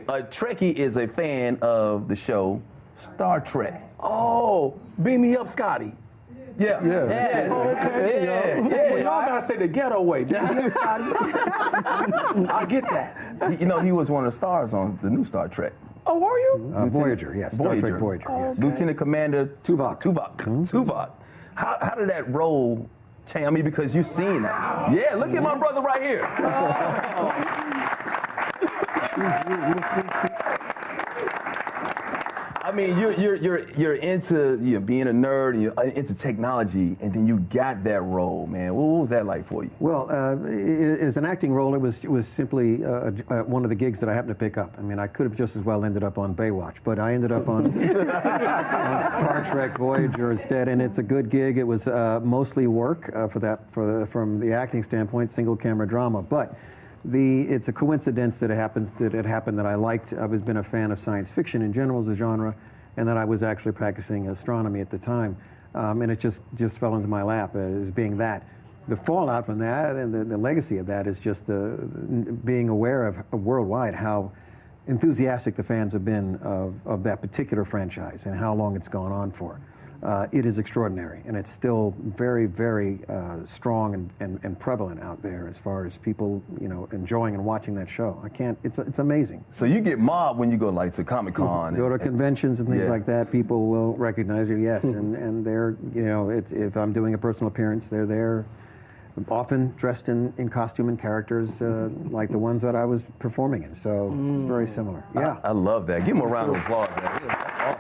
A Trekkie is a fan of the show Star Trek. Oh, beam me up, Scotty. Yeah. Oh, okay. Well, y'all gotta say the ghetto way. Beam me up, Scotty. I get that. You know, he was one of the stars on the new Star Trek. Oh, were you? Voyager, yes. Star Trek Voyager, yes. Lieutenant Commander Tuvok. Tuvok. How did that role change? I mean, because you've seen that. Yeah, look at my brother right here. I mean, you're into being a nerd and you're into technology, and then you got that role, man. What was that like for you? Well, as an acting role, it was simply one of the gigs that I happened to pick up. I mean, I could have just as well ended up on Baywatch, but I ended up on, on Star Trek Voyager instead, and it's a good gig. It was mostly work from the acting standpoint, single camera drama, but. It's a coincidence that it happened that I liked. I've always been a fan of science fiction in general as a genre, and that I was actually practicing astronomy at the time, and it just fell into my lap as being that. The fallout from that and the legacy of that is just being aware of worldwide how enthusiastic the fans have been of that particular franchise and how long it's gone on for. It is extraordinary, and it's still very, very strong and prevalent out there as far as people, enjoying and watching that show. It's amazing. So you get mobbed when you go to Comic-Con. Go to conventions and things like that. People will recognize you, yes, and they're, if I'm doing a personal appearance, they're there, often dressed in costume and characters like the ones that I was performing in. So it's very similar. Yeah, I love that. Give them a round of applause. That's awesome.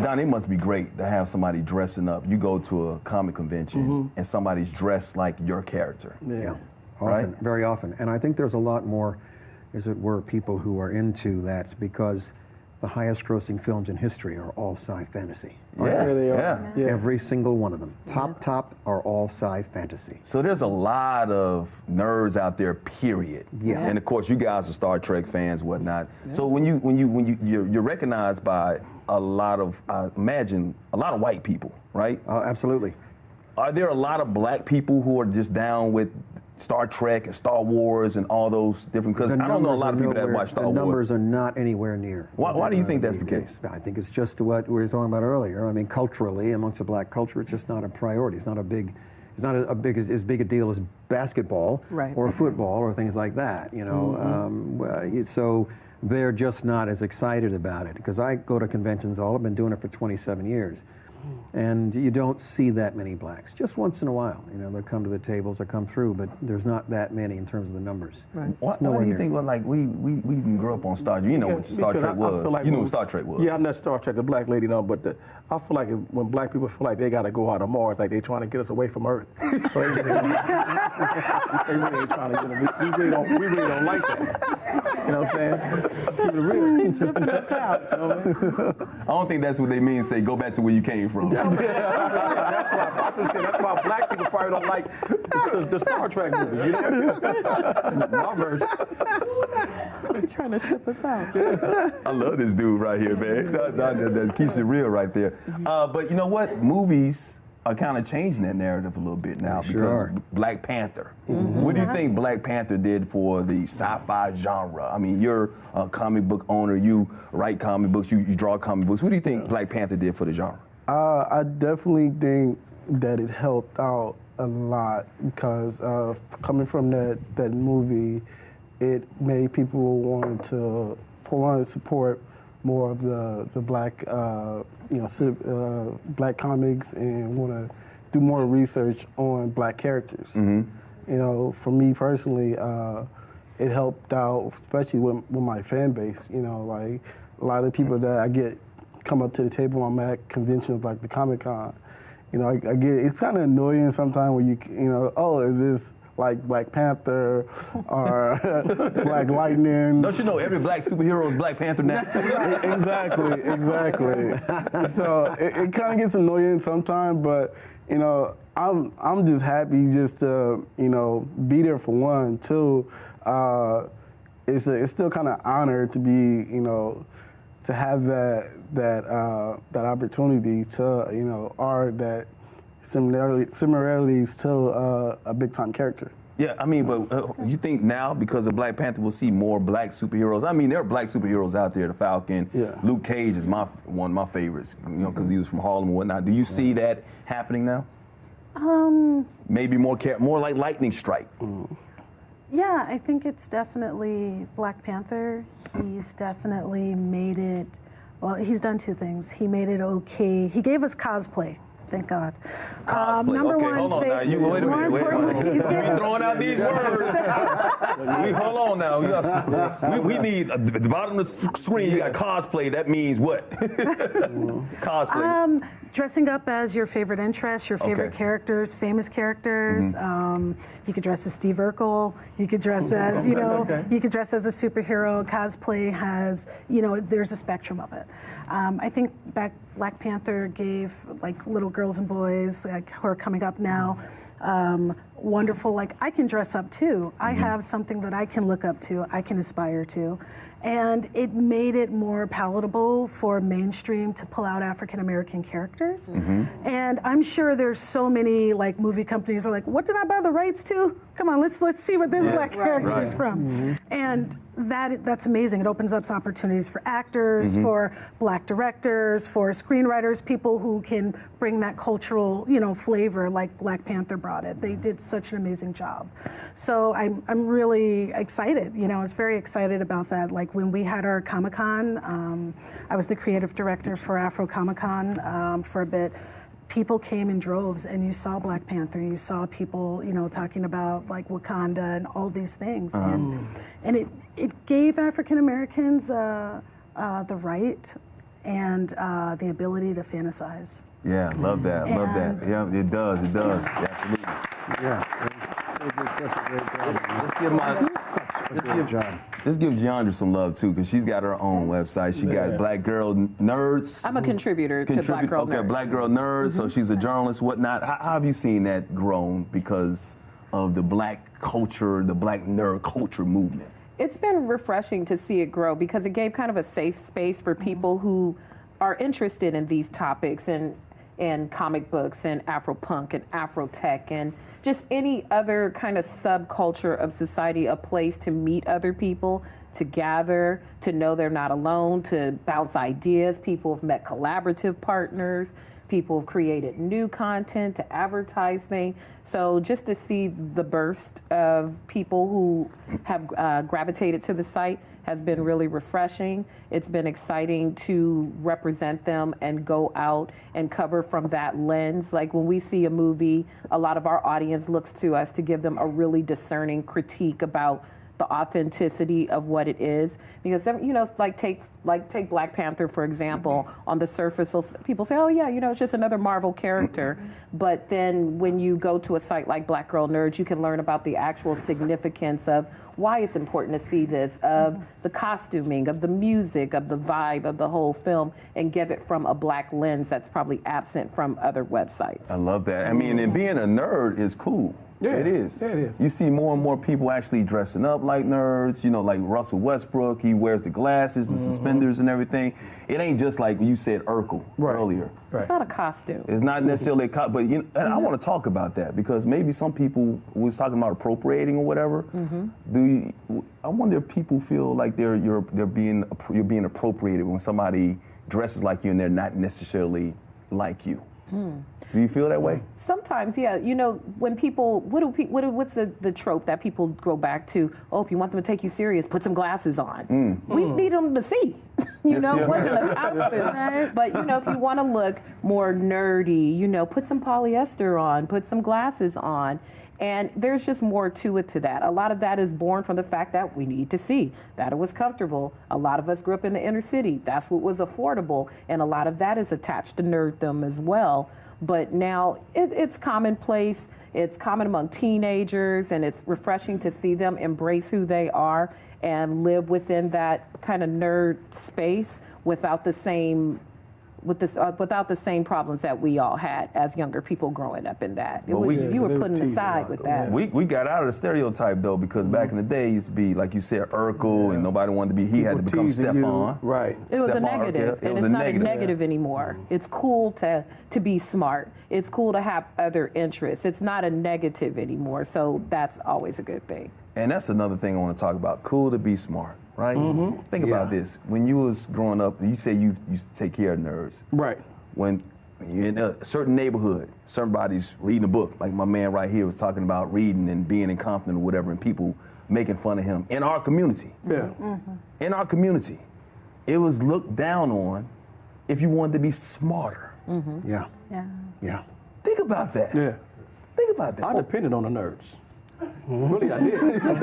Don, it must be great to have somebody dressing up. You go to a comic convention and somebody's dressed like your character. Yeah. Often, very often. And I think there's a lot more, as it were, people who are into that because the highest grossing films in history are all sci fantasy. Yes, they are. Yeah. Every single one of them. Top are all sci fantasy. So there's a lot of nerds out there, period. Yeah. And of course, you guys are Star Trek fans, whatnot. Yeah. So when you're recognized by a lot of, I imagine, a lot of white people, right? Absolutely. Are there a lot of black people who are just down with Star Trek and Star Wars and all those different, because I don't know a lot of people that watch Star Wars. The numbers are not anywhere near. Why do you think that's the case? I think it's just what we were talking about earlier. I mean, culturally, amongst the black culture, it's just not a priority. It's not as big a deal as basketball or football or things like that, so they're just not as excited about it. Because I go to conventions I've been doing it for 27 years. And you don't see that many blacks. Just once in a while, they'll come to the tables, they'll come through, but there's not that many in terms of the numbers. Right. Why do you think, we didn't grow up on Star Trek? You know what Star Trek was. Like you knew what Star Trek was. Yeah, I know Star Trek, the black lady, but I feel like when black people feel like they got to go out of Mars, like they're trying to get us away from Earth. So they really ain't trying to get us. We really don't like that. You know what I'm saying? Let's keep it real. I don't think that's what they mean, say go back to where you came from. That's why black people probably don't like the Star Trek movies. My version. They're trying to ship us out. I love this dude right here, man. That keeps it real right there. But you know what? Movies are kind of changing that narrative a little bit now because Black Panther. What do you think Black Panther did for the sci-fi genre? I mean, you're a comic book owner. You write comic books. You draw comic books. What do you think Black Panther did for the genre? I definitely think that it helped out a lot because coming from that movie, it made people want to support more of the black black comics and want to do more research on black characters. For me personally, it helped out, especially with my fan base. Like a lot of people that I come up to the table when I'm at conventions like the Comic-Con. I get it's kind of annoying sometimes when oh, is this like Black Panther or Black Lightning? Don't you know every black superhero is Black Panther now? Exactly. So it kind of gets annoying sometimes, but I'm just happy just to be there for one. Two, it's still kind of honor to be to have that opportunity to art that similarities to a big time character. Yeah, I mean, but you think now because of Black Panther we'll see more black superheroes? I mean, there are black superheroes out there. The Falcon, Luke Cage is one of my favorites. You know, because he was from Harlem and whatnot. Do you see that happening now? Maybe more like Lightning Strike. Yeah, I think it's definitely Black Panther. He's definitely made it. Well, he's done two things. He made it okay. He gave us cosplay. Thank God. Cosplay. Number okay, one, hold on now. You wait a minute. Wait a minute. We throwing out these words. Hold on now. We need at the bottom of the screen. You got cosplay. That means what? Cosplay. Dressing up as your favorite interests, your favorite characters, famous characters. You could dress as Steve Urkel. You could dress as, you could dress as a superhero. Cosplay has, there's a spectrum of it. I think Black Panther gave like little girls and boys like who are coming up now wonderful, like I can dress up too. I have something that I can look up to, I can aspire to. And it made it more palatable for mainstream to pull out African American characters. And I'm sure there's so many like movie companies are like, what did I buy the rights to? Come on, let's see what this black character is from. And that's amazing. It opens up opportunities for actors, for black directors, for screenwriters, people who can bring that cultural, flavor like Black Panther brought it. They did such an amazing job. So I'm really excited. I was very excited about that. Like when we had our Comic-Con, I was the creative director for Afro Comic-Con for a bit. People came in droves, and you saw Black Panther. You saw people, talking about like Wakanda and all these things, and it gave African Americans the right and the ability to fantasize. Yeah, love that. Love that. Yeah, it does. It does. Yeah, absolutely. Yeah. Let's give Giandra some love too, because she's got her own website. She got Black Girl Nerds. I'm a contributor to Black Girl Nerds. Okay, Black Girl Nerds. So she's a journalist, whatnot. How have you seen that grown because of the black culture, the black nerd culture movement? It's been refreshing to see it grow because it gave kind of a safe space for people who are interested in these topics and comic books and Afro-punk and Afro-tech and just any other kind of subculture of society, a place to meet other people, to gather, to know they're not alone, to bounce ideas. People have met collaborative partners. People have created new content to advertise things. So just to see the burst of people who have gravitated to the site has been really refreshing. It's been exciting to represent them and go out and cover from that lens. Like when we see a movie, a lot of our audience looks to us to give them a really discerning critique about the authenticity of what it is, because take Black Panther for example. On the surface, so people say, oh yeah, it's just another Marvel character, but then when you go to a site like Black Girl Nerds, you can learn about the actual significance of why it's important to see this, of the costuming, of the music, of the vibe of the whole film, and give it from a black lens that's probably absent from other websites. I love that. I mean, and being a nerd is cool. Yeah, it is. Yeah, it is. You see more and more people actually dressing up like nerds, like Russell Westbrook. He wears the glasses, the suspenders and everything. It ain't just like you said Urkel earlier. It's not a costume. It's not necessarily a costume, but and I want to talk about that because maybe some people was talking about appropriating or whatever. I wonder if people feel like you're being appropriated when somebody dresses like you and they're not necessarily like you. Do you feel that way? Sometimes, yeah. When people, what's the trope that people go back to? Oh, if you want them to take you serious, put some glasses on. We need them to see, wasn't a costume. Right? But, if you want to look more nerdy, put some polyester on, put some glasses on. And there's just more to it to that. A lot of that is born from the fact that we need to see, that it was comfortable. A lot of us grew up in the inner city. That's what was affordable. And a lot of that is attached to nerddom as well. But now it's commonplace. It's common among teenagers, and it's refreshing to see them embrace who they are and live within that kind of nerd space without the same with this, without the same problems that we all had as younger people growing up in that. It was, you were put aside with that. We got out of the stereotype though, because back in the day it used to be like you said, Urkel, and nobody wanted to be. He had to become Stefan. Right. It was a Stephon negative, Urkel. and it's not a negative anymore. It's cool to be smart. It's cool to have other interests. It's not a negative anymore, so that's always a good thing. And that's another thing I want to talk about. Cool to be smart, right? Think about this. When you was growing up, you say you used to take care of nerds. Right. When you're in a certain neighborhood, somebody's reading a book, like my man right here was talking about reading and being incompetent or whatever, and people making fun of him. In our community, in our community, it was looked down on if you wanted to be smarter. Yeah. Yeah. Yeah. Think about that. Yeah. Think about that. I depended on the nerds. Really, I did. I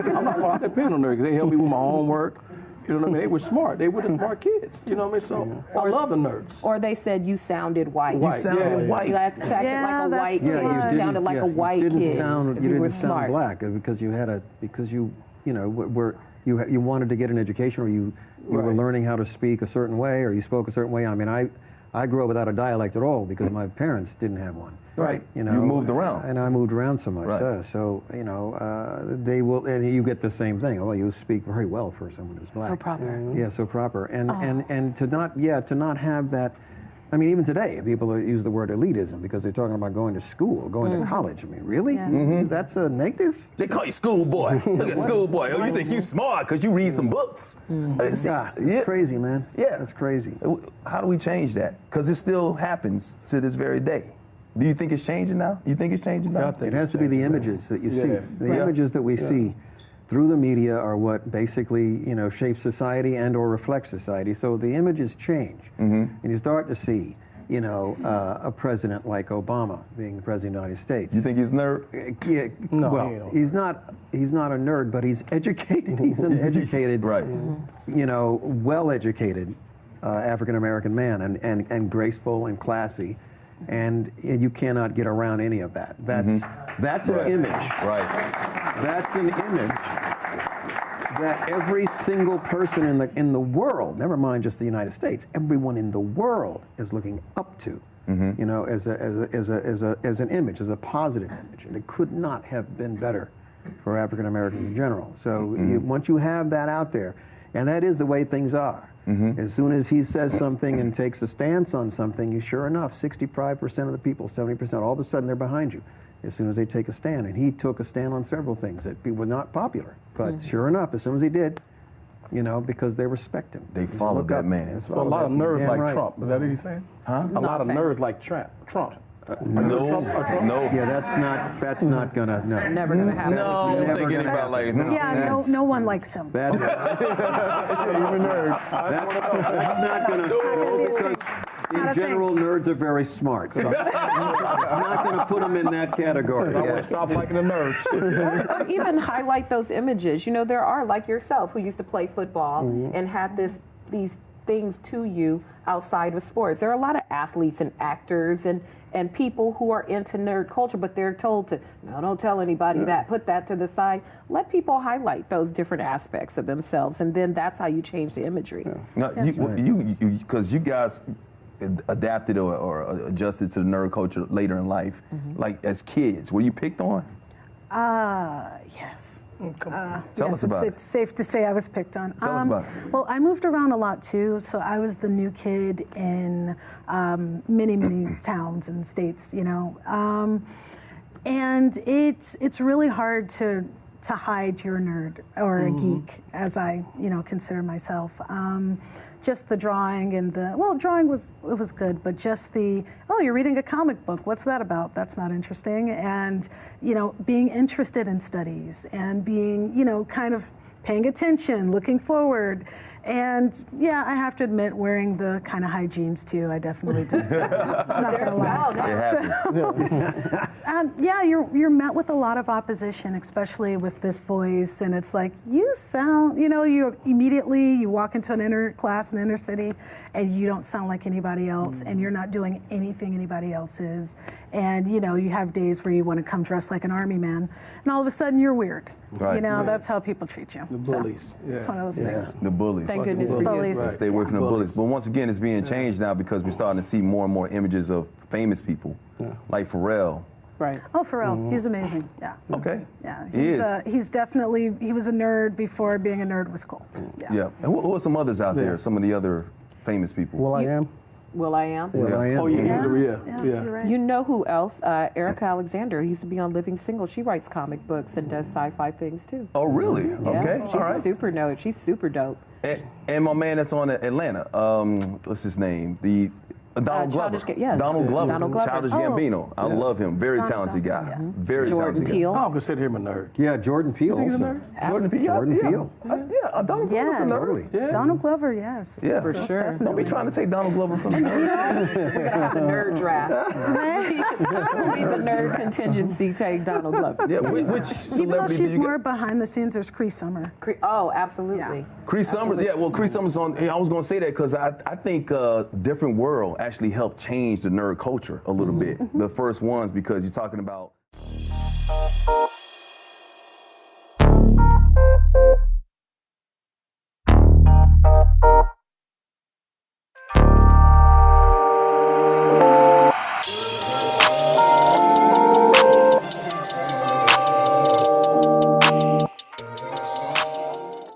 depended on nerds. They helped me with my homework. You know what I mean? They were smart. They were the smart kids. You know what I mean? So I love the nerds. Or they said you sounded white. You sounded white. You acted like a white kid. You sounded like a white kid. You if didn't were sound smart. black because you had you wanted to get an education, or you were learning how to speak a certain way, or you spoke a certain way. I mean, I grew up without a dialect at all because my parents didn't have one. Right. You know, You moved around. and I moved around so much. Right. So you know, they will, and you get the same thing. Oh, you speak very well for someone who's black. So proper. Yeah, so proper, and to not have that. I mean, even today, people use the word elitism because they're talking about going to school, going to college. I mean, really? Yeah. That's a negative? They call you schoolboy. Look at schoolboy. Oh, you think you smart because you read some books. It's crazy, man. Yeah. That's crazy. How do we change that? Because it still happens to this very day. Do you think it's changing now? You think it's changing now? I think It has to be the images that you see. The images that we see through the media are what basically, shape society and or reflect society. So the images change, and you start to see, a president like Obama being the president of the United States. You think he's a nerd? Yeah, No, well, he's not a nerd, but he's educated. He's an educated, right. Well-educated African American man, and graceful and classy. And you cannot get around any of that. That's an image. Right. That's an image that every single person in the world, never mind just the United States, everyone in the world is looking up to. As an image, as a positive image, and it could not have been better for African Americans in general. So once you have that out there, and that is the way things are. As soon as he says something and takes a stance on something, you sure enough, 65% of the people, 70%, all of a sudden they're behind you. As soon as they take a stand, and he took a stand on several things that were not popular, but sure enough, as soon as he did, because they respect him. They followed that man. So a lot of nerds like Trump. Is that what you're saying? Huh? A lot of nerds like Trump. No. Yeah, that's not gonna, no. Never gonna happen. No, I'm Never thinking gonna about like, Yeah, no one likes him. That's Even nerds. not gonna, because in general, nerds are very smart, so it's not gonna put them in that category. I want to stop liking the nerds. Or even highlight those images. There are, like yourself, who used to play football and had these things to you outside of sports. There are a lot of athletes and actors and people who are into nerd culture, but they're told to, no, don't tell anybody that, put that to the side. Let people highlight those different aspects of themselves, and then that's how you change the imagery. No, because you guys adapted or adjusted to the nerd culture later in life, like as kids. Were you picked on? Yes. Tell us about it. It's safe to say I was picked on. Tell us about it. Well, I moved around a lot too, so I was the new kid in many towns and states, and it's really hard to hide your nerd or a geek, as I consider myself. Just the drawing and drawing was good, but just you're reading a comic book. What's that about? That's not interesting. And, being interested in studies and being, kind of paying attention, looking forward. And yeah, I have to admit, wearing the kind of high jeans too, I definitely did. I'm not gonna lie. Yeah, you're met with a lot of opposition, especially with this voice, and it's like you sound, you immediately you walk into an inner class in the inner city, and you don't sound like anybody else, and you're not doing anything anybody else is, and you have days where you want to come dressed like an army man, and all of a sudden you're weird, Right. You know, that's how people treat you. The bullies. Yeah. It's one of those things. The bullies. Thank goodness for you. Bullies. Right. Stay away from the bullies. But once again, it's being changed now because we're starting to see more and more images of famous people, like Pharrell. Right. Oh, Pharrell, he's amazing. Yeah. Okay. Yeah, He is. he's definitely, he was a nerd before being a nerd was cool. Yeah. Yeah. And who are some others out there? Some of the other famous people. Well, I am. Will I Am? Well, I am. Oh, yeah. You're right. You know who else? Erica Alexander. He used to be on Living Single. She writes comic books and does sci-fi things too. Oh, really? Yeah. Okay. She's All right. super dope. She's super dope. And my man that's on Atlanta, what's his name? The Donald Glover. Childish yeah. Donald Glover. Donald Glover. Childish Oh. Gambino. I love him. Very talented guy. Yeah. Very Jordan talented Peele. guy. I don't consider him a nerd. Yeah, Jordan Peele also. Jordan Peele. Jordan Yeah. Peele. Donald Glover's a Yes. nerd. Yeah. Donald Glover, yes. Yeah. For Most sure. Don't be definitely. trying to take Donald Glover from the nerd. We're gonna have the nerd draft. We'll be the nerd contingency. Take Donald Glover. Yeah. Which Even though celebrity she's do you more get? behind the scenes, there's Cree Summer. Oh, absolutely. Yeah. Cree Summers, yeah. Well, Cree Summers on. I was going to say that because I think Different World actually helped change the nerd culture a little bit. The first ones because you're talking about.